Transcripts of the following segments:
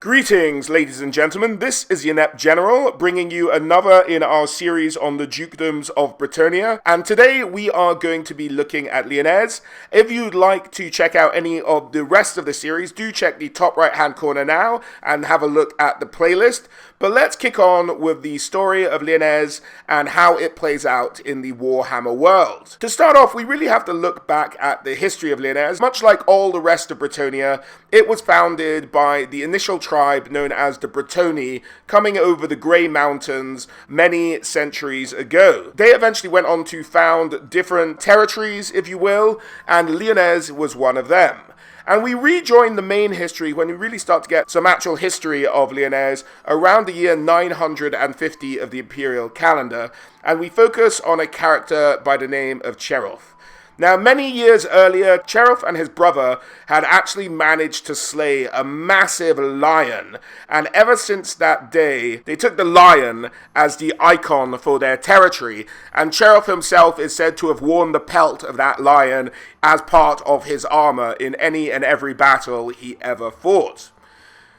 Greetings, ladies and gentlemen. This is your Inept General, bringing you another in our series on the Dukedoms of Bretonnia. And today we are going to be looking at Lyonesse. If you'd like to check out any of the rest of the series, do check the top right-hand corner now and have a look at the playlist. But let's kick on with the story of Lyonesse and how it plays out in the Warhammer world. To start off, we really have to look back at the history of Lyonesse. Much like all the rest of Bretonnia, it was founded by the initial tribe known as the Bretonnians coming over the Grey Mountains many centuries ago. They eventually went on to found different territories, if you will, and Lyonesse was one of them. And we rejoin the main history when we really start to get some actual history of Lyonesse around the year 950 of the imperial calendar, and we focus on a character by the name of Cherulf. Now, many years earlier, Cherulf and his brother had actually managed to slay a massive lion, and ever since that day, they took the lion as the icon for their territory, and Cherulf himself is said to have worn the pelt of that lion as part of his armor in any and every battle he ever fought.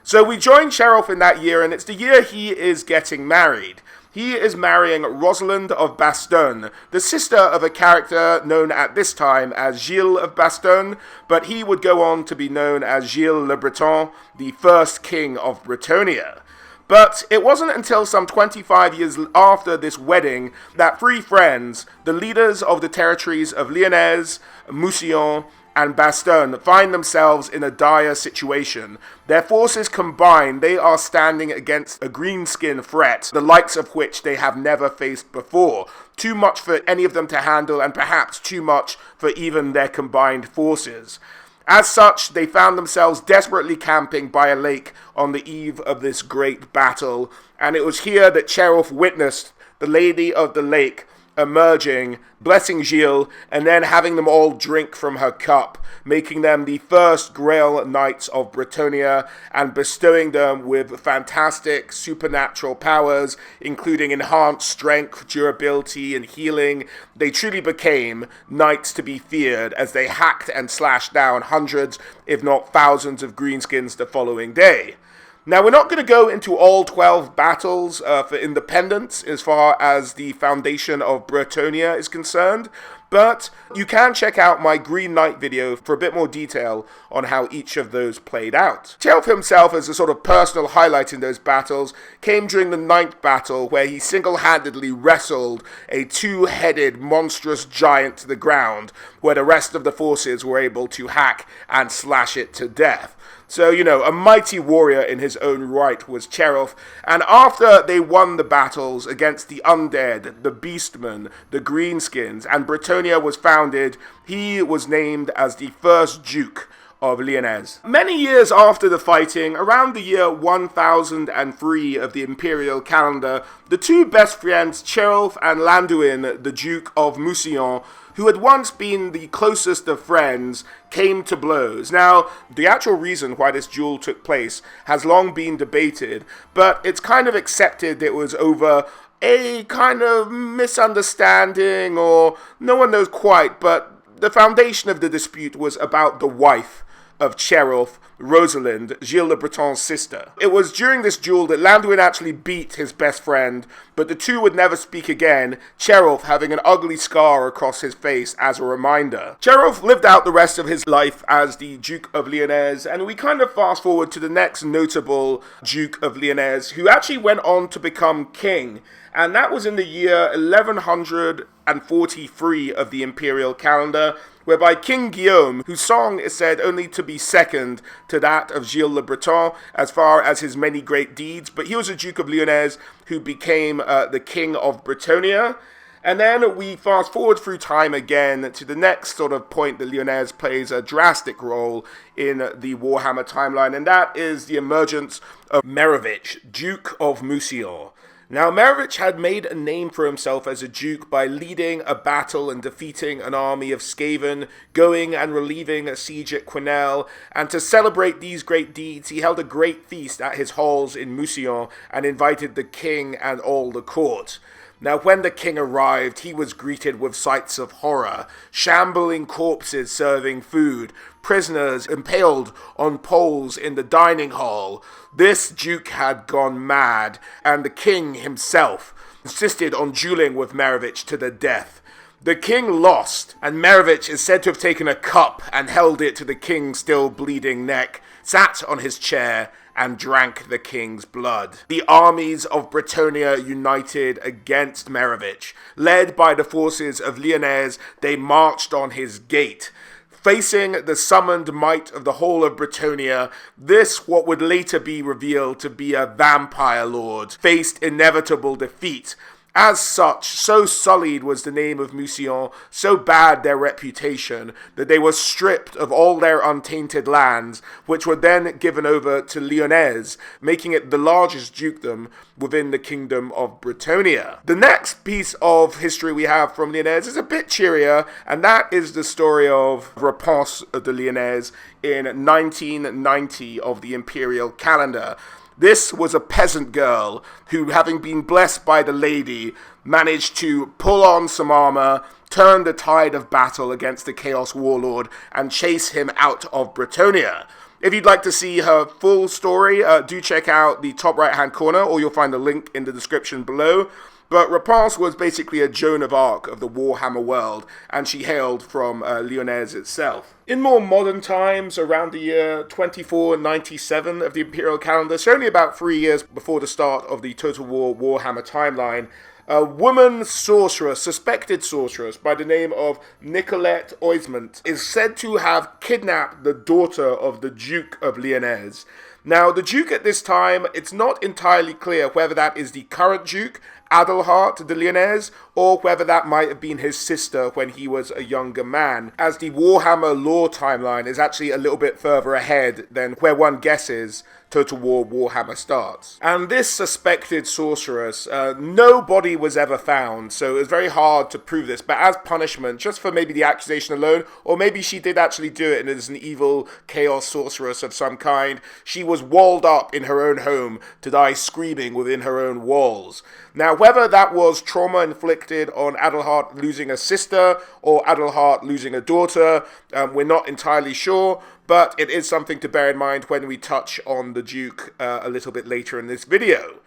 So we join Cherulf in that year, and it's the year he is getting married. He is marrying Rosalind of Bastogne, the sister of a character known at this time as Gilles of Bastogne, but he would go on to be known as Gilles le Breton, the first king of Bretonnia. But it wasn't until some 25 years after this wedding that three friends, the leaders of the territories of Lyonesse, Mousillon, and Bastogne, find themselves in a dire situation. Their forces combined, they are standing against a greenskin threat, the likes of which they have never faced before. Too much for any of them to handle, and perhaps too much for even their combined forces. As such, they found themselves desperately camping by a lake on the eve of this great battle, and it was here that Cherulf witnessed the Lady of the Lake emerging, blessing Gilles, and then having them all drink from her cup, making them the first Grail Knights of Bretonnia and bestowing them with fantastic supernatural powers, including enhanced strength, durability, and healing. They truly became knights to be feared as they hacked and slashed down hundreds, if not thousands, of greenskins the following day. Now, we're not going to go into all 12 battles for independence as far as the foundation of Bretonnia is concerned, but you can check out my Green Knight video for a bit more detail on how each of those played out. Cherulf himself, as a sort of personal highlight in those battles, came during the 9th battle where he single-handedly wrestled a two-headed monstrous giant to the ground, where the rest of the forces were able to hack and slash it to death. So, a mighty warrior in his own right was Cherulf, and after they won the battles against the undead, the beastmen, the greenskins, and Bretonnia was founded, he was named as the first Duke of Lyonesse. Many years after the fighting, around the year 1003 of the imperial calendar, the two best friends, Cherulf and Landuin, the Duke of Mousillon, who had once been the closest of friends, came to blows. Now, the actual reason why this duel took place has long been debated, but it's kind of accepted it was over a kind of misunderstanding, or no one knows quite, but the foundation of the dispute was about the wife of Cherulf, Rosalind, Gilles le Breton's sister. It was during this duel that Landuin actually beat his best friend, but the two would never speak again, Cherulf having an ugly scar across his face as a reminder. Cherulf lived out the rest of his life as the Duke of Lyonesse, and we kind of fast forward to the next notable Duke of Lyonesse, who actually went on to become king, and that was in the year 1143 of the imperial calendar, whereby King Guillaume, whose song is said only to be second to that of Gilles le Breton as far as his many great deeds, but he was a Duke of Lyonesse who became the King of Bretonnia. And then we fast forward through time again to the next sort of point that Lyonesse plays a drastic role in the Warhammer timeline, and that is the emergence of Merovich, Duke of Mousillon. Now, Merovich had made a name for himself as a duke by leading a battle and defeating an army of Skaven, going and relieving a siege at Quesnel, and to celebrate these great deeds, he held a great feast at his halls in Mousillon and invited the king and all the court. Now, when the king arrived, he was greeted with sights of horror, shambling corpses serving food, prisoners impaled on poles in the dining hall, This duke had gone mad, and the king himself insisted on dueling with Merevich to the death. The king lost, and Merevich is said to have taken a cup and held it to the king's still bleeding neck, sat on his chair, and drank the king's blood. The armies of Bretonnia united against Merevich. Led by the forces of Lyonesse, they marched on his gate. Facing the summoned might of the whole of Bretonnia, this, what would later be revealed to be a vampire lord, faced inevitable defeat. As such, so sullied was the name of Mousillon, so bad their reputation, that they were stripped of all their untainted lands, which were then given over to Lyonesse, making it the largest dukedom within the kingdom of Bretonnia. The next piece of history we have from Lyonesse is a bit cheerier, and that is the story of Réponse de Lyonesse in 1990 of the imperial calendar. This was a peasant girl who, having been blessed by the lady, managed to pull on some armor, turn the tide of battle against the Chaos Warlord, and chase him out of Bretonnia. If you'd like to see her full story, do check out the top right-hand corner, or you'll find the link in the description below. But Réponse was basically a Joan of Arc of the Warhammer world, and she hailed from Lyonesse itself. In more modern times, around the year 2497 of the Imperial calendar, so only about 3 years before the start of the Total War Warhammer timeline, a woman sorceress, suspected sorceress, by the name of Nicolette Oisement, is said to have kidnapped the daughter of the Duke of Lyonesse. Now, the Duke at this time, it's not entirely clear whether that is the current Duke, Adelhart de Lyonesse, or whether that might have been his sister when he was a younger man, as the Warhammer lore timeline is actually a little bit further ahead than where one guesses Total War Warhammer starts. And this suspected sorceress, no body was ever found, so it was very hard to prove this, but as punishment, just for maybe the accusation alone, or maybe she did actually do it and is an evil chaos sorceress of some kind, she was walled up in her own home to die screaming within her own walls. Now, whether that was trauma inflicted on Adelhart losing a sister or Adelhart losing a daughter, we're not entirely sure, but it is something to bear in mind when we touch on the Duke a little bit later in this video.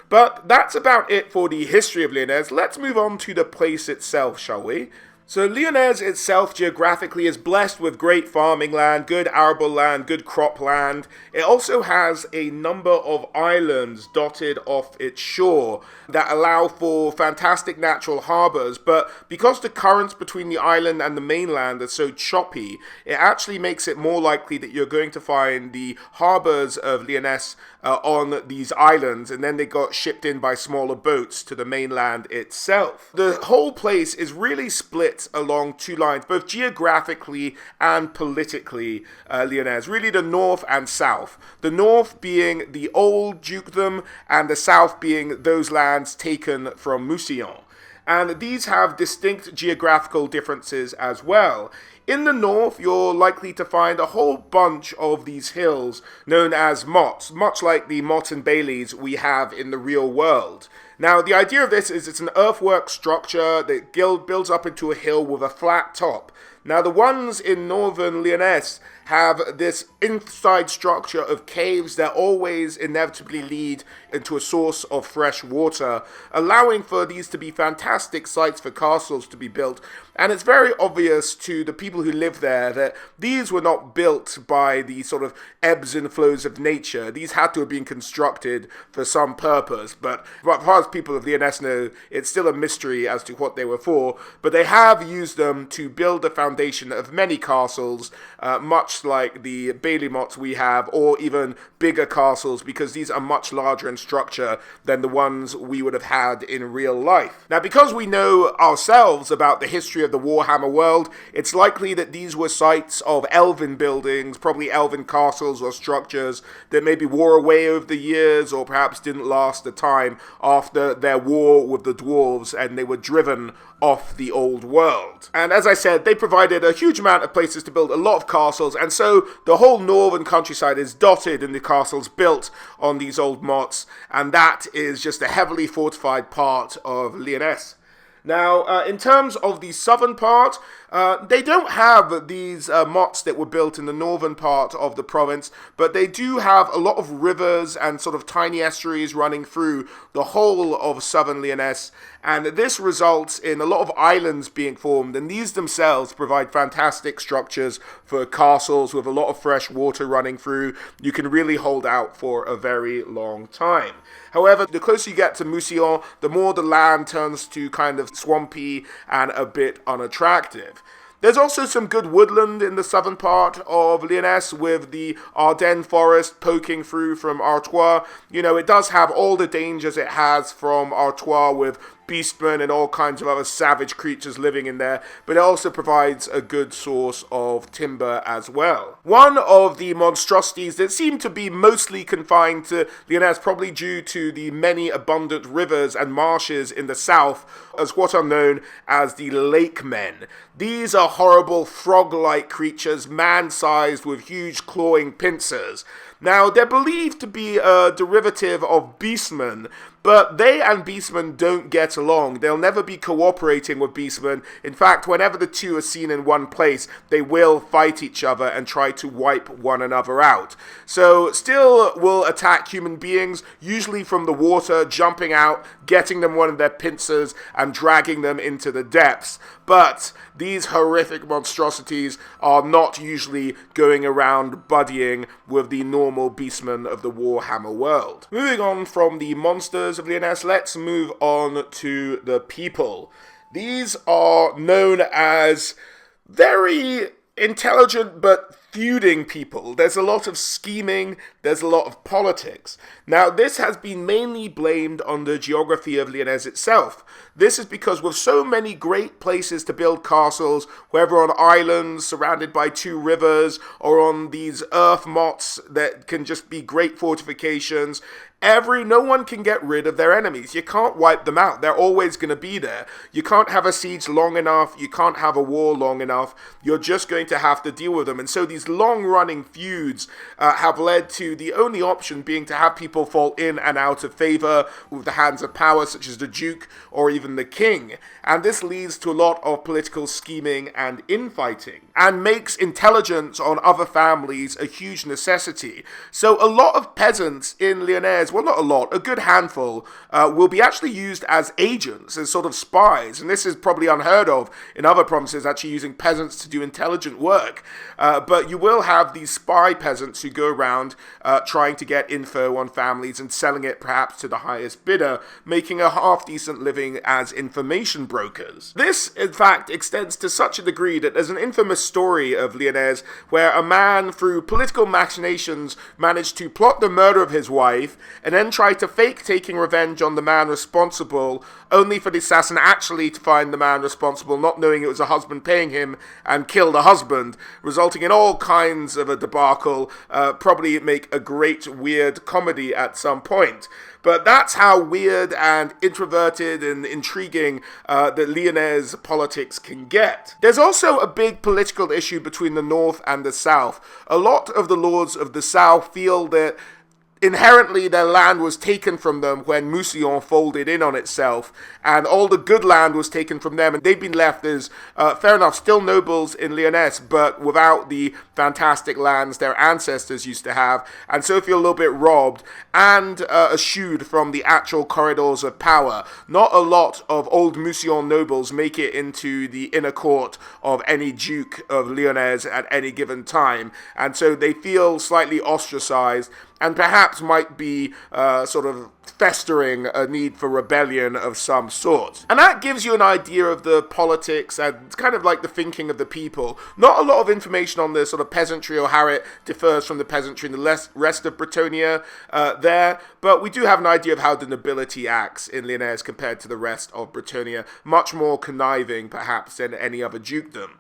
But that's about it for the history of Lyonesse. Let's move on to the place itself, shall we? So Lyonesse itself geographically is blessed with great farming land, good arable land, good crop land. It also has a number of islands dotted off its shore that allow for fantastic natural harbors, but because the currents between the island and the mainland are so choppy, it actually makes it more likely that you're going to find the harbors of Lyonesse on these islands, and then they got shipped in by smaller boats to the mainland itself. The whole place is really split along two lines, both geographically and politically, Lyonesse, really the north and south. The north being the old dukedom, and the south being those lands taken from Mousillon. And these have distinct geographical differences as well. In the north, you're likely to find a whole bunch of these hills known as mottes, much like the motte and baileys we have in the real world. Now, the idea of this is it's an earthwork structure that builds up into a hill with a flat top. Now, the ones in northern Lyonesse have this inside structure of caves that always inevitably lead into a source of fresh water, allowing for these to be fantastic sites for castles to be built. And it's very obvious to the people who live there that these were not built by the sort of ebbs and flows of nature. These had to have been constructed for some purpose, but as far as people of Lyonesse know, it's still a mystery as to what they were for, but they have used them to build the foundation of many castles, much like the Barley Marks we have, or even bigger castles, because these are much larger in structure than the ones we would have had in real life. Now, because we know ourselves about the history of the Warhammer world, it's likely that these were sites of elven buildings, probably elven castles or structures that maybe wore away over the years, or perhaps didn't last the time after their war with the dwarves and they were driven off the old world. And as I said, they provided a huge amount of places to build a lot of castles, and so the whole northern countryside is dotted in the castles built on these old mottes, and that is just a heavily fortified part of Lyonesse. Now, in terms of the southern part, They don't have these mottes that were built in the northern part of the province, but they do have a lot of rivers and sort of tiny estuaries running through the whole of southern Lyonesse, and this results in a lot of islands being formed, and these themselves provide fantastic structures for castles with a lot of fresh water running through. You can really hold out for a very long time. However, the closer you get to Mousillon, the more the land turns to kind of swampy and a bit unattractive. There's also some good woodland in the southern part of Lyonesse with the Ardennes forest poking through from Artois. You know, it does have all the dangers it has from Artois with beastmen and all kinds of other savage creatures living in there, but it also provides a good source of timber as well. One of the monstrosities that seem to be mostly confined to Lyonesse, probably due to the many abundant rivers and marshes in the south, is what are known as the lake men. These are horrible frog-like creatures, man-sized with huge clawing pincers. Now, they're believed to be a derivative of beastmen, but they and beastmen don't get along. They'll never be cooperating with beastmen. In fact, whenever the two are seen in one place, they will fight each other and try to wipe one another out. So, still will attack human beings, usually from the water, jumping out, getting them one of their pincers, and dragging them into the depths. But these horrific monstrosities are not usually going around buddying with the normal beastmen of the Warhammer world. Moving on from the monsters of Lyonesse, let's move on to the people. These are known as very intelligent but feuding people. There's a lot of scheming, there's a lot of politics. Now, this has been mainly blamed on the geography of Lyonesse itself. This is because with so many great places to build castles, whether on islands surrounded by two rivers, or on these earth mottes that can just be great fortifications, no one can get rid of their enemies. You can't wipe them out. They're always going to be there. You can't have a siege long enough. You can't have a war long enough. You're just going to have to deal with them. And so these long-running feuds have led to the only option being to have people fall in and out of favor with the hands of power, such as the Duke or even the King. And this leads to a lot of political scheming and infighting, and makes intelligence on other families a huge necessity. So a lot of peasants in Lyonesse, well, not a lot, a good handful, will be actually used as agents, as sort of spies. And this is probably unheard of in other provinces, actually using peasants to do intelligent work. But you will have these spy peasants who go around trying to get info on families and selling it perhaps to the highest bidder, making a half-decent living as information brokers. This, in fact, extends to such a degree that there's an infamous story of Lyonesse where a man, through political machinations, managed to plot the murder of his wife and then try to fake taking revenge on the man responsible, only for the assassin actually to find the man responsible, not knowing it was a husband paying him, and kill the husband, resulting in all kinds of a debacle. Probably make a great weird comedy at some point. But that's how weird and introverted and intriguing the Lyonesse politics can get. There's also a big political issue between the north and the south. A lot of the lords of the south feel that inherently their land was taken from them when Mousillon folded in on itself, and all the good land was taken from them, and they've been left as, fair enough, still nobles in Lyonesse, but without the fantastic lands their ancestors used to have, and so feel a little bit robbed, and eschewed from the actual corridors of power. Not a lot of old Mousillon nobles make it into the inner court of any Duke of Lyonesse at any given time, and so they feel slightly ostracized, and perhaps might be sort of festering a need for rebellion of some sort. And that gives you an idea of the politics and kind of like the thinking of the people. Not a lot of information on the sort of peasantry or how it differs from the peasantry in the rest of Bretonnia there, but we do have an idea of how the nobility acts in Lyonesse compared to the rest of Bretonnia. Much more conniving, perhaps, than any other dukedom.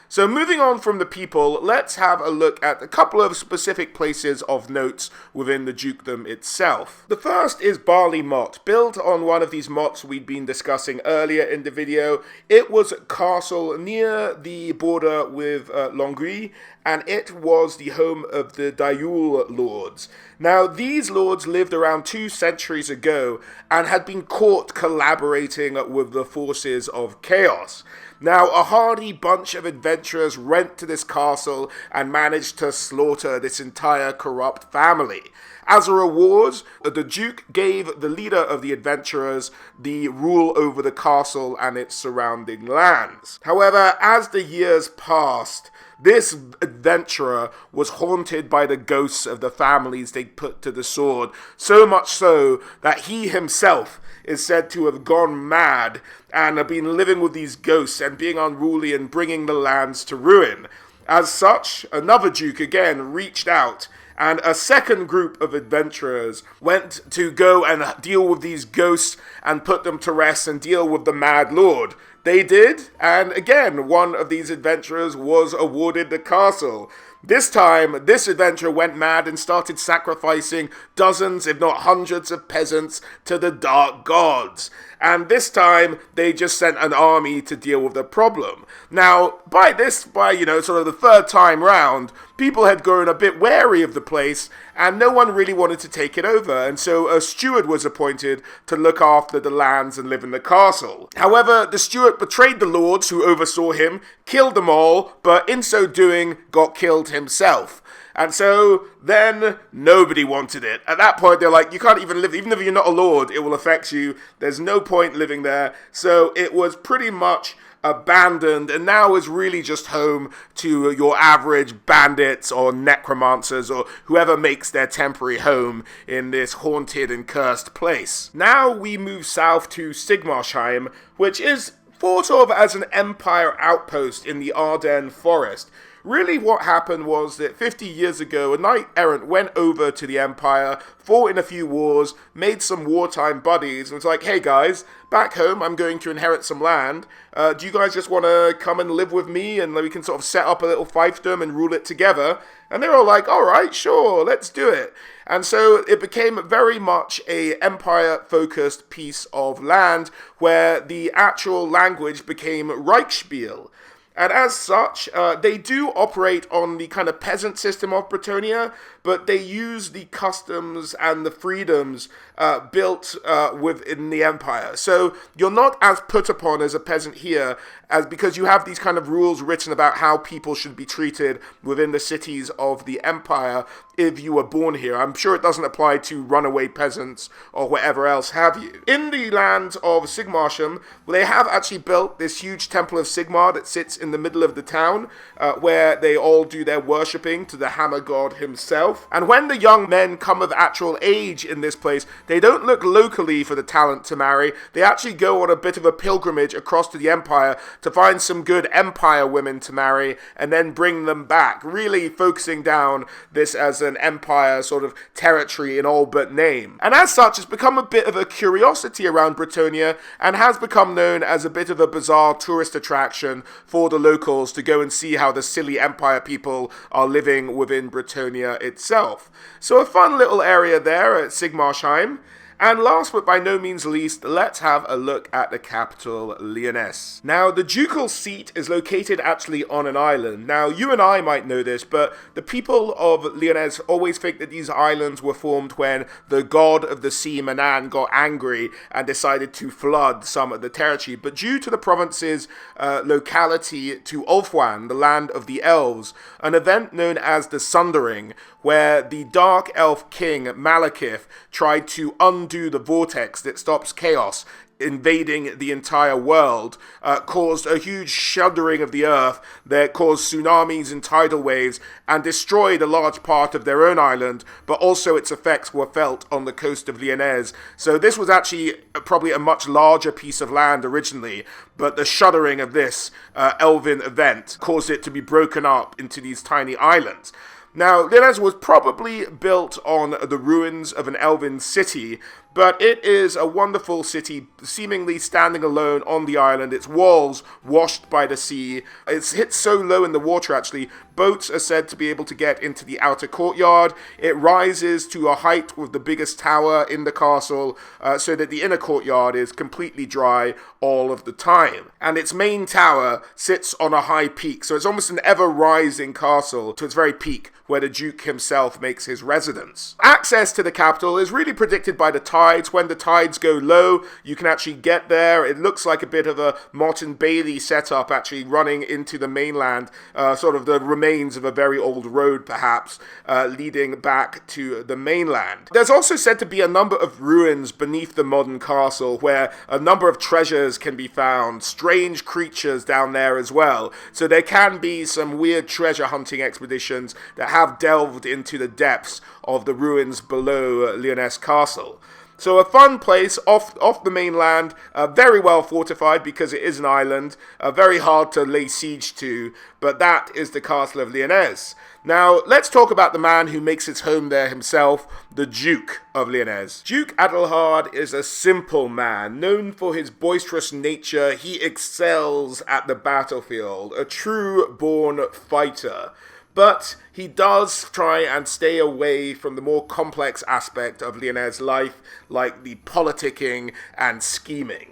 So moving on from the people, let's have a look at a couple of specific places of note within the dukedom itself. The first is Barley Mark, built on one of these mottes we'd been discussing earlier in the video. It was a castle near the border with Longueuil, and it was the home of the Dayul lords. Now, these lords lived around 2 centuries ago and had been caught collaborating with the forces of chaos. Now, a hardy bunch of adventurers went to this castle and managed to slaughter this entire corrupt family. As a reward, the Duke gave the leader of the adventurers the rule over the castle and its surrounding lands. However, as the years passed, this adventurer was haunted by the ghosts of the families they put to the sword, so much so that he himself is said to have gone mad and have been living with these ghosts and being unruly and bringing the lands to ruin. As such, another duke again reached out, and a second group of adventurers went to go and deal with these ghosts and put them to rest and deal with the Mad Lord. They did, and again, one of these adventurers was awarded the castle. This time, this adventurer went mad and started sacrificing dozens, if not hundreds, of peasants to the dark gods. And this time, they just sent an army to deal with the problem. Now, by sort of the third time round, people had grown a bit wary of the place, and no one really wanted to take it over. And so a steward was appointed to look after the lands and live in the castle. However, the steward betrayed the lords who oversaw him, killed them all, but in so doing, got killed himself. And so then nobody wanted it. At that point, they're like, you can't even live, even if you're not a lord, it will affect you. There's no point living there. So it was pretty much abandoned, and now is really just home to your average bandits or necromancers or whoever makes their temporary home in this haunted and cursed place. Now we move south to Sigmarsheim, which is thought of as an empire outpost in the Ardennes forest. Really what happened was that 50 years ago, a knight-errant went over to the Empire, fought in a few wars, made some wartime buddies, and was like, hey guys, back home I'm going to inherit some land. Do you guys just want to come and live with me and we can sort of set up a little fiefdom and rule it together? And they were all like, alright, sure, let's do it. And so it became very much a empire-focused piece of land where the actual language became Reichsspiel. And as such, they do operate on the kind of peasant system of Bretonnia, but they use the customs and the freedoms built within the empire. So you're not as put upon as a peasant here, as because you have these kind of rules written about how people should be treated within the cities of the empire if you were born here. I'm sure it doesn't apply to runaway peasants or whatever else have you. In the land of Sigmarsheim, they have actually built this huge temple of Sigmar that sits in the middle of the town, where they all do their worshipping to the hammer god himself. And when the young men come of actual age in this place, they don't look locally for the talent to marry. They actually go on a bit of a pilgrimage across to the empire to find some good empire women to marry and then bring them back, really focusing down this as an empire sort of territory in all but name. And as such, it's become a bit of a curiosity around Bretonnia and has become known as a bit of a bizarre tourist attraction for the locals to go and see how the silly empire people are living within Bretonnia itself. So a fun little area there at Sigmarsheim. And last but by no means least, let's have a look at the capital, Leonesse. Now, the ducal seat is located actually on an island. Now, you and I might know this, but the people of Leonesse always think that these islands were formed when the god of the sea, Manan, got angry and decided to flood some of the territory. But due to the province's locality to Ulfwan, the land of the Elves, an event known as the Sundering, where the dark elf king Malekith tried to undo the vortex that stops chaos invading the entire world, caused a huge shuddering of the earth that caused tsunamis and tidal waves and destroyed a large part of their own island, but also its effects were felt on the coast of Lyonesse. So this was actually probably a much larger piece of land originally, but the shuddering of this elven event caused it to be broken up into these tiny islands. Now, Lyonesse was probably built on the ruins of an elven city, but it is a wonderful city, seemingly standing alone on the island, its walls washed by the sea. It's hit so low in the water, actually, boats are said to be able to get into the outer courtyard. It rises to a height with the biggest tower in the castle, so that the inner courtyard is completely dry all of the time. And its main tower sits on a high peak, so it's almost an ever-rising castle to its very peak, where the Duke himself makes his residence. Access to the capital is really predicted by the tides. When the tides go low, you can actually get there. It looks like a bit of a Motte and Bailey setup, actually running into the mainland, sort of the remains of a very old road, perhaps, leading back to the mainland. There's also said to be a number of ruins beneath the modern castle, where a number of treasures can be found, strange creatures down there as well. So there can be some weird treasure hunting expeditions that have delved into the depths of the ruins below Lyonesse Castle. So a fun place off the mainland, very well fortified because it is an island, very hard to lay siege to, but that is the castle of Lyonesse. Now, let's talk about the man who makes his home there himself, the Duke of Lyonesse. Duke Adelhard is a simple man, known for his boisterous nature. He excels at the battlefield, a true-born fighter. But he does try and stay away from the more complex aspect of Lyonesse life, like the politicking and scheming.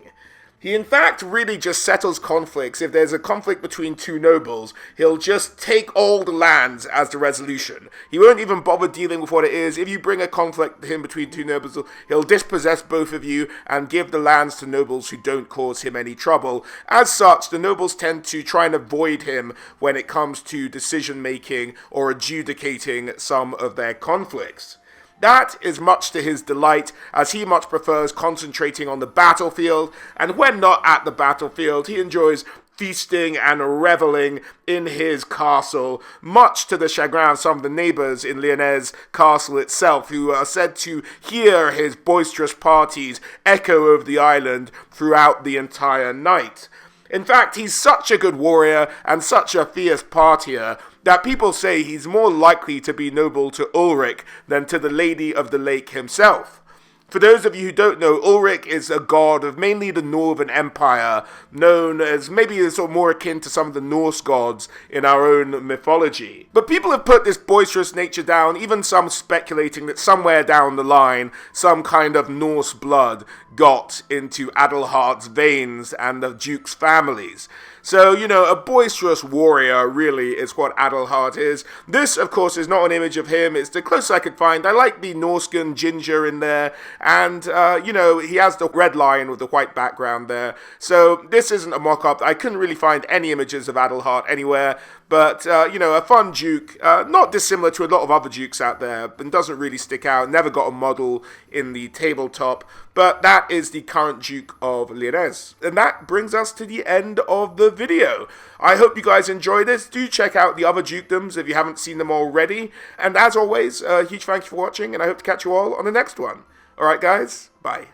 He in fact really just settles conflicts. If there's a conflict between two nobles, he'll just take all the lands as the resolution. He won't even bother dealing with what it is. If you bring a conflict to him between two nobles, he'll dispossess both of you and give the lands to nobles who don't cause him any trouble. As such, the nobles tend to try and avoid him when it comes to decision making or adjudicating some of their conflicts. That is much to his delight, as he much prefers concentrating on the battlefield, and when not at the battlefield, he enjoys feasting and reveling in his castle, much to the chagrin of some of the neighbors in Lyonesse castle itself, who are said to hear his boisterous parties echo over the island throughout the entire night. In fact, he's such a good warrior and such a fierce partier that people say he's more likely to be noble to Ulrich than to the Lady of the Lake himself. For those of you who don't know, Ulrich is a god of mainly the Northern Empire, known as maybe sort of more akin to some of the Norse gods in our own mythology. But people have put this boisterous nature down, even some speculating that somewhere down the line, some kind of Norse blood got into Adelhard's veins and the Duke's families. So, a boisterous warrior really is what Adelhard is. This, of course, is not an image of him. It's the closest I could find. I like the Norscan ginger in there. And, he has the red lion with the white background there. So this isn't a mock-up. I couldn't really find any images of Adelhard anywhere. But, a fun Duke, not dissimilar to a lot of other Dukes out there, and doesn't really stick out, never got a model in the tabletop, but that is the current Duke of Lyonesse. And that brings us to the end of the video. I hope you guys enjoyed this. Do check out the other dukedoms if you haven't seen them already. And as always, a huge thank you for watching, and I hope to catch you all on the next one. Alright guys, bye.